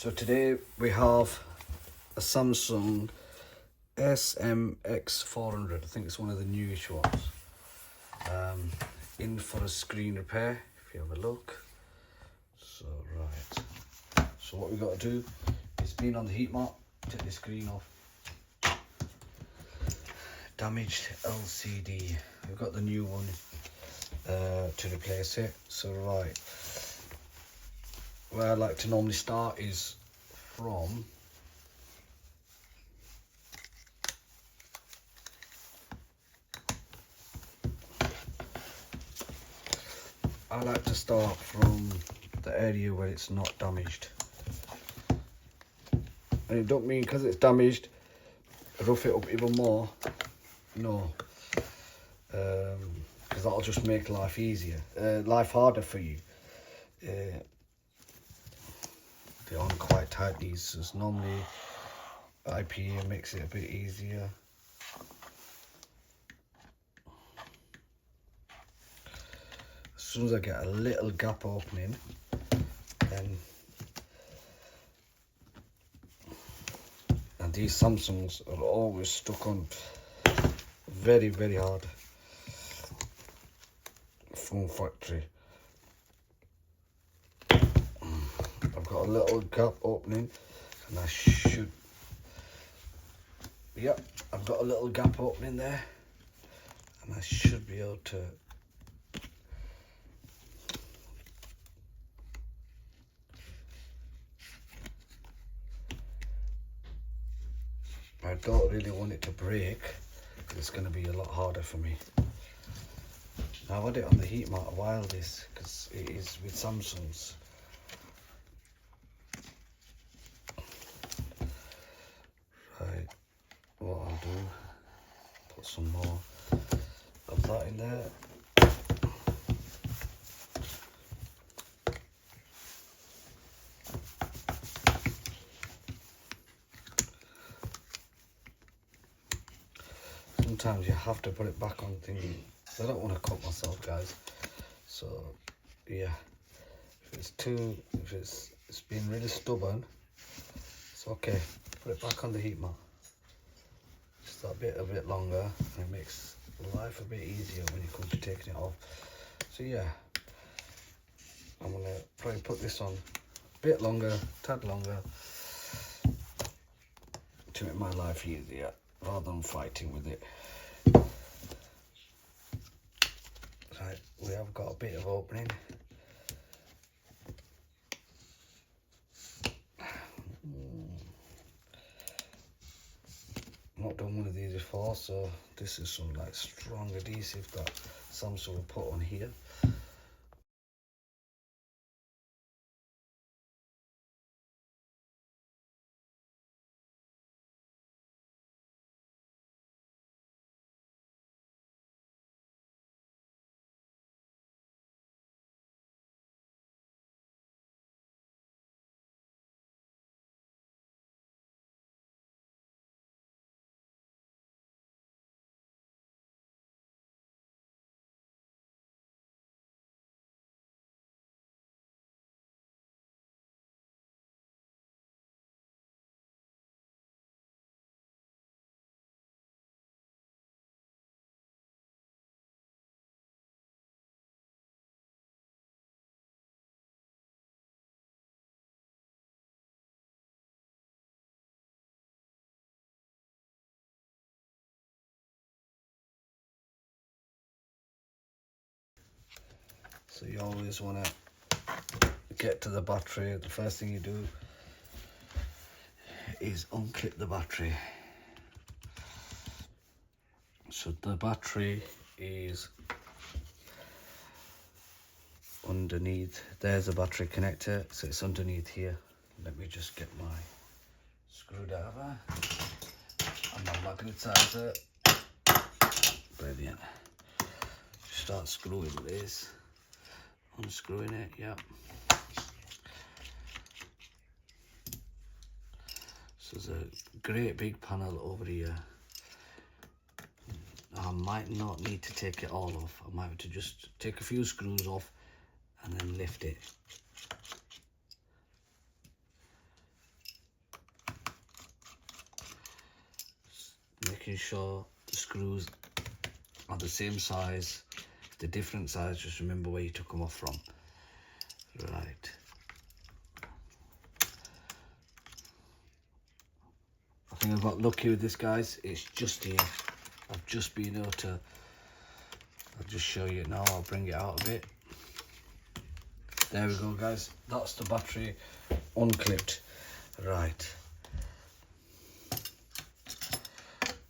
So today we have a Samsung SM-X400. I think it's one of the newish ones. In for a screen repair, if you have a look. So right. So what we got to do is been on the heat mat, take the screen off. Damaged LCD. We've got the new one to replace it. So right. Where I like to normally start is from I like to start from the area where it's not damaged. And it don't mean because it's damaged, rough it up even more. No. Because that'll just make life easier. Life harder for you. They're on quite tight, these, so normally IPA makes it a bit easier. As soon as I get a little gap opening, then, and these Samsungs are always stuck on very, very hard from factory. I've got a little gap opening, and I should, yep, I've got a little gap opening there, and I should be able to I don't really want it to break, because it's going to be a lot harder for me. I've had it on the heat mat a while, this, because it is with Samsungs. Right, what I'll do, put some more of that in there. Sometimes you have to put it back on thingy. I don't want to cut myself, guys. So yeah, if it's been really stubborn, it's okay. Put it back on the heat mat. Just that bit a bit longer, and it makes life a bit easier when you come to taking it off. So yeah, I'm gonna probably put this on a bit longer, tad longer, to make my life easier rather than fighting with it. Right, we have got a bit of opening. Not done one of these before, so this is some like strong adhesive that Samsung will put on here. So you always want to get to the battery. The first thing you do is unclip the battery. So the battery is underneath. There's a battery connector, so it's underneath here. Let me just get my screwdriver and my magnetizer. Brilliant. Start screwing this. Unscrewing it, yep. So there's a great big panel over here. I might not need to take it all off. I might have to just take a few screws off and then lift it. making sure the screws are the same size. If they're different size, just remember where you took them off from. Right. I think I've got lucky with this, guys. It's just here. I've just been able to, I'll just show you now. I'll bring it out a bit. There we go, guys. That's the battery unclipped. Right.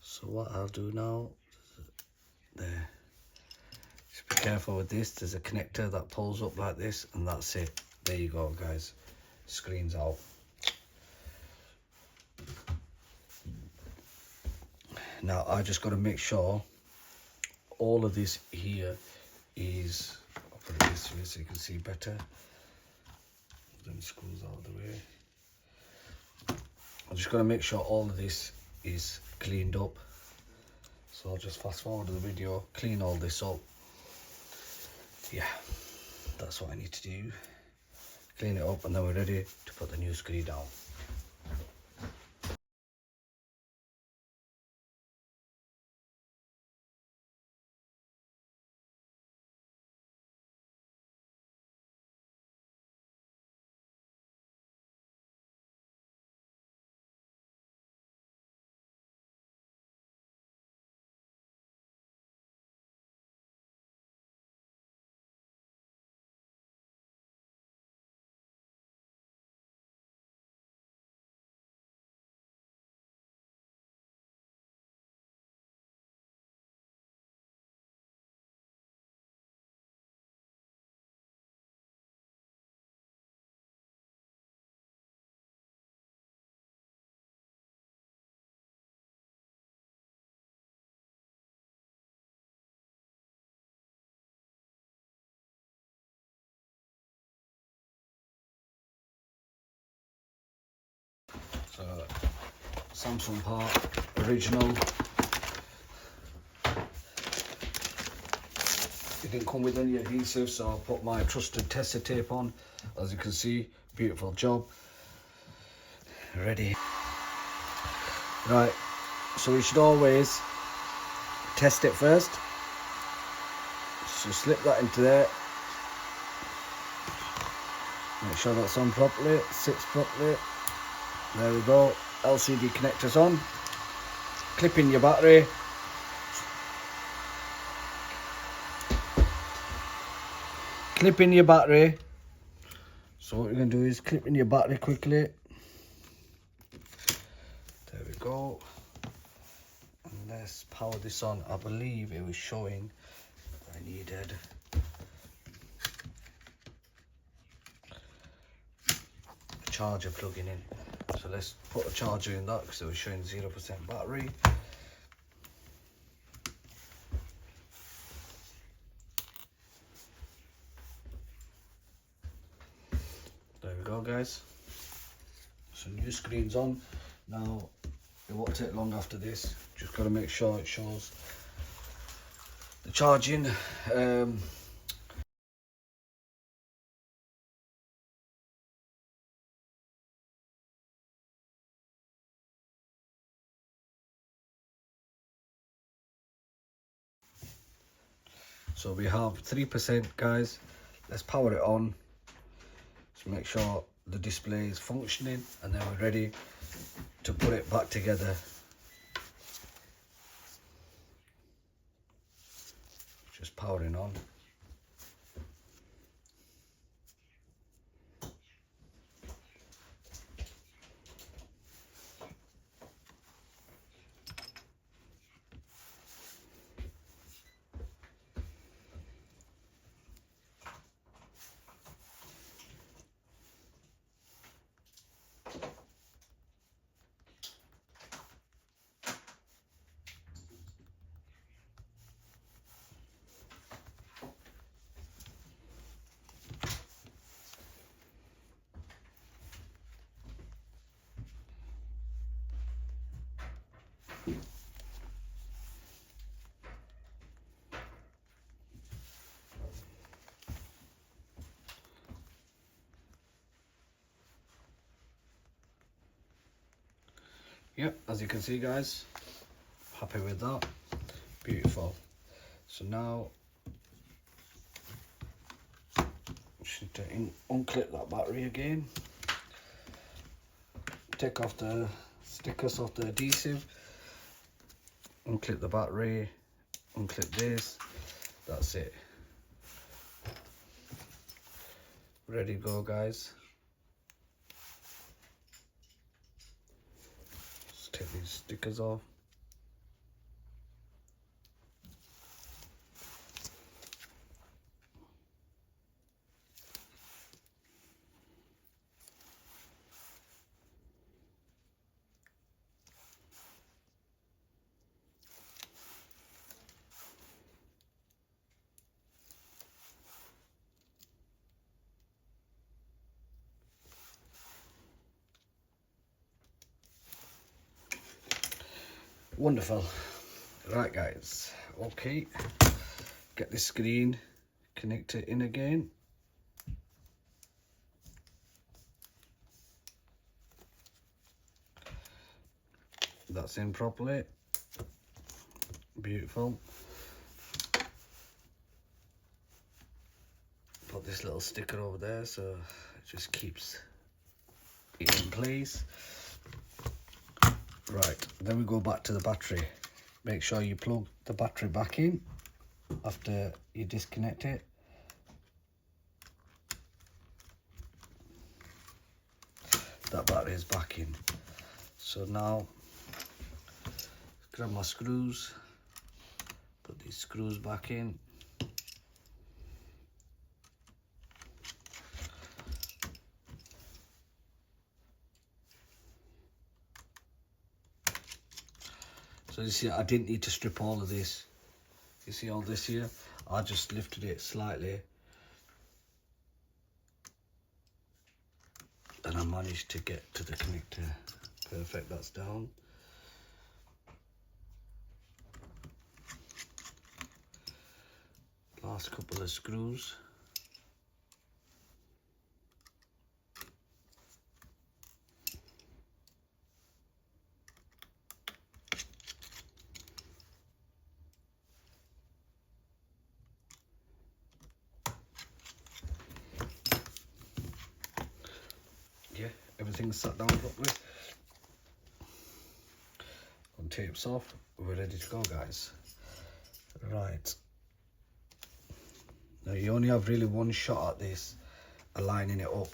So what I'll do now, there. Just be careful with this. There's a connector that pulls up like this, and that's it. There you go, guys. Screen's out. Now I just got to make sure all of this here is, I'll put it this way so you can see better. Then screws out of the way. I'm just going to make sure all of this is cleaned up. So I'll just fast forward to the video, clean all this up. Yeah, that's what I need to do. Clean it up, and then we're ready to put the new screw down. So Samsung part, original. It didn't come with any adhesive, so I'll put my trusted tester tape on. As you can see, beautiful job. Ready. Right, so we should always test it first. So slip that into there. Make sure that's on properly, sits properly. There we go, LCD connectors on. Clip in your battery. Clip in your battery. So what we're going to do is clip in your battery quickly. There we go. And let's power this on. I believe it was showing I needed a charger plugging in. So let's put a charger in that because it was showing 0% battery. There we go, guys. So new screen's on. Now it won't take long after this. Just got to make sure it shows the charging. So we have 3%, guys. Let's power it on to make sure the display is functioning, and then we're ready to put it back together. Just powering on. Yep, as you can see, guys, Happy with that? Beautiful. So now just need to unclip that battery again. Take off the stickers off the adhesive. Unclip the battery. Unclip this. That's it. Ready to go, guys. Just take these stickers off. Wonderful. Right, guys, okay, get this screen connected in again. That's in properly. Beautiful. Put this little sticker over there so it just keeps it in place. Right, then we go back to the battery. Make sure you plug the battery back in after you disconnect it. That battery is back in. So now, grab my screws, put these screws back in. So you see, I didn't need to strip all of this. You see all this here? I just lifted it slightly. And I managed to get to the connector. Perfect, that's down. Last couple of screws. Yeah, everything's sat down properly. On tapes off, we're ready to go, guys. Right. Now you only have really one shot at this, aligning it up.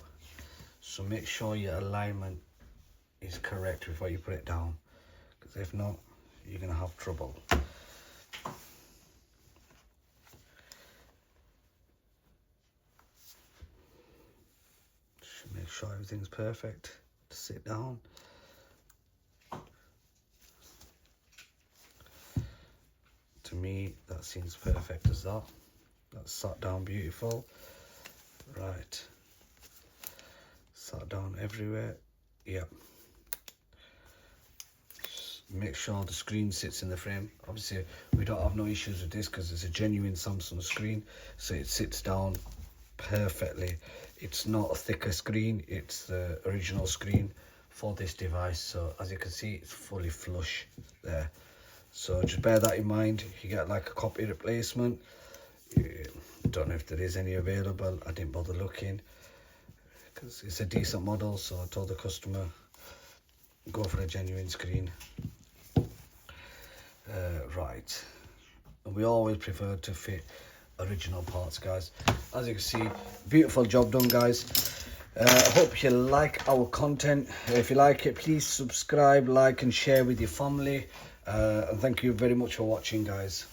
So make sure your alignment is correct before you put it down, because if not, you're gonna have trouble. Make sure everything's perfect to sit down. To me, that seems perfect as that. That's sat down beautiful. Right. Sat down everywhere. Yep. Just make sure the screen sits in the frame. Obviously, we don't have no issues with this because it's a genuine Samsung screen, so it sits down perfectly. It's not a thicker screen, it's the original screen for this device. So as you can see, it's fully flush there. So just bear that in mind. You get like a copy replacement. Don't know if there is any available. I didn't bother looking because it's a decent model, so I told the customer go for a genuine screen. Right, and we always prefer to fit original parts, guys. As you can see, beautiful job done, guys. I hope you like our content. If you like it, please subscribe, like and share with your family, and thank you very much for watching, guys.